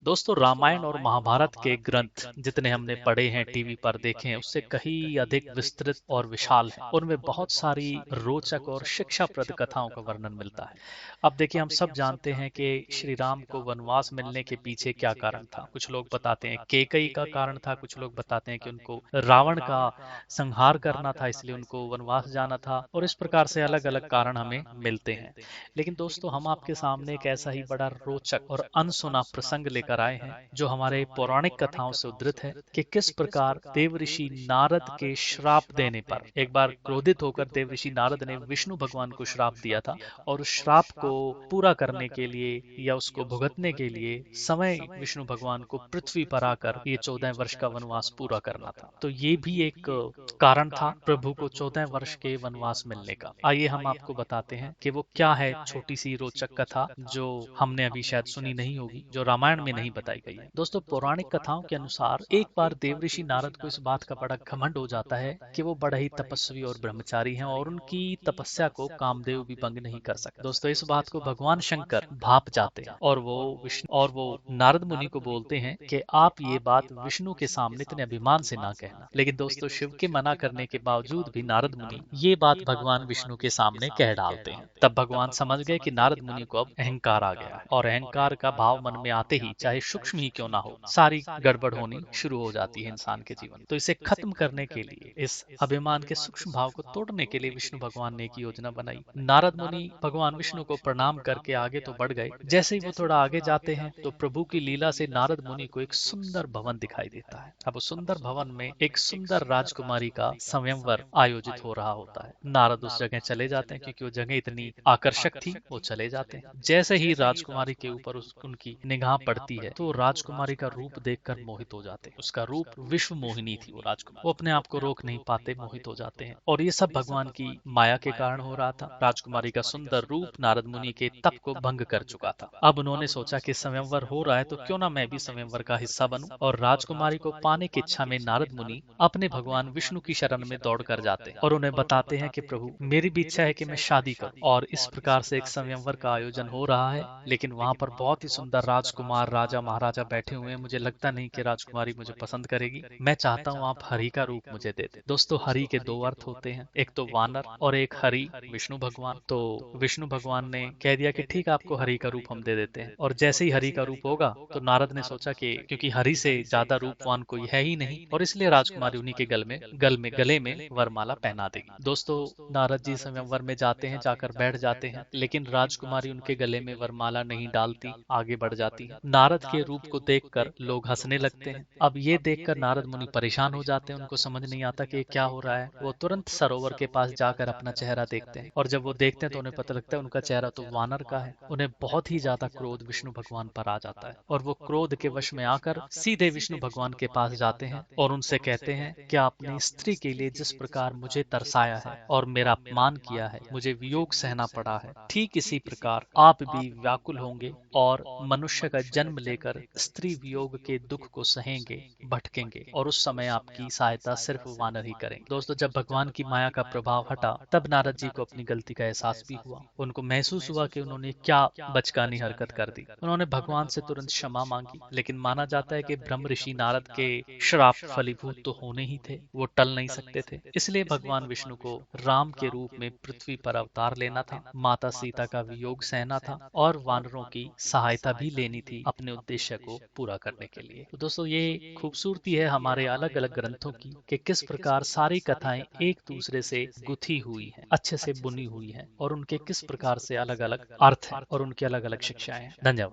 दोस्तों, रामायण और महाभारत के ग्रंथ जितने हमने पढ़े हैं, टीवी पर देखे हैं, उससे कहीं अधिक विस्तृत और विशाल हैं। उनमें बहुत सारी रोचक और शिक्षाप्रद कथाओं का वर्णन मिलता है। अब देखिए, हम सब जानते हैं कि श्री राम को वनवास मिलने के पीछे क्या कारण था। कुछ लोग बताते हैं केकई का कारण था, कुछ लोग बताते हैं कि उनको रावण का संहार करना था, इसलिए उनको वनवास जाना था, और इस प्रकार से अलग अलग कारण हमें मिलते हैं। लेकिन दोस्तों, हम आपके सामने एक ऐसा ही बड़ा रोचक और अनसुना प्रसंग लेकर आए हैं जो हमारे पौराणिक कथाओं से उद्धृत है कि किस प्रकार देवऋषि नारद के श्राप देने पर एक बार क्रोधित होकर देवऋषि नारद ने विष्णु भगवान को श्राप दिया था, और उस श्राप को पूरा करने के लिए या उसको भुगतने के लिए समय विष्णु भगवान को पृथ्वी पर आकर ये 14 वर्ष का वनवास पूरा करना था। तो ये भी एक कारण था प्रभु को 14 वर्ष के वनवास मिलने का। आइए हम आपको बताते हैं कि वो क्या है, छोटी सी रोचक कथा जो हमने अभी शायद सुनी नहीं होगी, जो रामायण में नहीं बताई गई है। दोस्तों, पौराणिक कथाओं के अनुसार एक बार देवऋषि नारद को इस बात का बड़ा घमंड हो जाता है कि वो बड़ा ही तपस्वी और ब्रह्मचारी हैं और उनकी तपस्या को कामदेव भी भंग नहीं कर सकते। दोस्तों, इस बात को भगवान शंकर भाप जाते हैं और वो नारद मुनि को बोलते हैं कि आप ये बात विष्णु के सामने इतने अभिमान से ना कहना। लेकिन दोस्तों, शिव के मना करने के बावजूद भी नारद मुनि ये बात भगवान विष्णु के सामने कह डालते हैं। तब भगवान समझ गए कि नारद मुनि को अब अहंकार आ गया है, और अहंकार का भाव मन में आते ही, चाहे सूक्ष्म ही क्यों ना हो, सारी गड़बड़ होनी शुरू हो जाती है इंसान के जीवन। तो इसे खत्म करने के लिए, इस अभिमान के सूक्ष्म भाव को तोड़ने के लिए विष्णु भगवान ने एक योजना बनाई। नारद मुनि भगवान विष्णु को प्रणाम करके आगे तो बढ़ गए। जैसे ही वो थोड़ा आगे जाते हैं तो प्रभु की लीला से नारद मुनि को एक सुंदर भवन दिखाई देता है। अब उस सुंदर भवन में एक सुंदर राजकुमारी का संयमवर आयोजित हो रहा होता है। नारद उस जगह चले जाते हैं क्योंकि वो जगह इतनी आकर्षक थी। वो चले जाते हैं। जैसे ही राजकुमारी के ऊपर उनकी निगाह पड़ती है तो राजकुमारी का रूप देखकर मोहित हो जाते हैं। उसका रूप विश्व मोहिनी थी। वो राजकुमारी, वो अपने आप को रोक नहीं पाते, मोहित हो जाते हैं। और ये सब भगवान की माया के कारण हो रहा था। राजकुमारी का सुंदर रूप नारद मुनि के तप को भंग कर चुका था। अब उन्होंने सोचा कि संयमवर हो रहा है तो क्यों ना मैं भी संयमवर का हिस्सा बनूं। और राजकुमारी को पाने की इच्छा में नारद मुनि अपने भगवान विष्णु की शरण में दौड़ कर जाते हैं और उन्हें बताते हैं कि प्रभु, मेरी भी इच्छा है कि मैं शादी करूं। और इस प्रकार से एक संयमवर का आयोजन हो रहा है, लेकिन वहां पर बहुत ही सुंदर राजकुमार, राजा, महाराजा बैठे हुए हैं। मुझे लगता नहीं कि राजकुमारी मुझे पसंद करेगी। मैं चाहता हूँ आप हरि का रूप मुझे दे दे। दोस्तों, हरि के दो अर्थ होते हैं, एक तो वानर और एक हरि विष्णु भगवान। तो विष्णु भगवान ने कह दिया कि ठीक, आपको हरि का रूप हम दे देते हैं। और जैसे ही हरि का रूप होगा तो नारद ने सोचा कि क्योंकि हरि से ज्यादा रूपवान कोई है ही नहीं, और इसलिए राजकुमारी उन्हीं के गले में वरमाला पहना देगी। दोस्तों, नारद जी संयमवर में जाते हैं, जाकर बैठ जाते हैं, लेकिन राजकुमारी उनके गले में वरमाला नहीं डालती, आगे बढ़ जाती है। नारद के रूप को देखकर लोग हंसने लगते हैं। अब ये देखकर नारद मुनि परेशान हो जाते हैं। उनको समझ नहीं आता कि क्या हो रहा है। वो तुरंत सरोवर के पास जाकर अपना चेहरा देखते हैं, और जब वो देखते हैं तो उन्हें पता लगता है उनका चेहरा तो वानर का है। उन्हें बहुत ही ज्यादा क्रोध विष्णु भगवान पर आ जाता है, और वो क्रोध के वश में आकर सीधे विष्णु भगवान के पास जाते हैं और उनसे कहते हैं कि आपने स्त्री के लिए जिस प्रकार मुझे तरसाया है और मेरा अपमान किया है, मुझे वियोग सहना पड़ा है, ठीक इसी प्रकार आप भी व्याकुल होंगे और मनुष्य का जन्म लेकर स्त्री वियोग के दुख को सहेंगे, भटकेंगे, और उस समय आपकी सहायता सिर्फ वानर ही करेंगे। दोस्तों, जब भगवान की माया का प्रभाव हटा तब नारद जी को अपनी गलती का एहसास भी हुआ। उनको महसूस हुआ कि उन्होंने क्या बचकानी हरकत कर दी। उन्होंने भगवान से तुरंत क्षमा मांगी, लेकिन माना जाता है कि ब्रह्म ऋषि नारद के श्राप फलीभूत तो होने ही थे, वो टल नहीं सकते थे। इसलिए भगवान विष्णु को राम के रूप में पृथ्वी पर अवतार लेना था, माता सीता का वियोग सहना था, और वानरों की सहायता भी लेनी थी अपने उद्देश्य को पूरा करने के लिए। तो दोस्तों, ये खूबसूरती है हमारे अलग अलग ग्रंथों की कि किस प्रकार सारी कथाएं एक दूसरे से गुथी हुई हैं, अच्छे से बुनी हुई हैं, और उनके किस प्रकार से अलग अलग अर्थ हैं और उनकी अलग अलग शिक्षाएं हैं। धन्यवाद।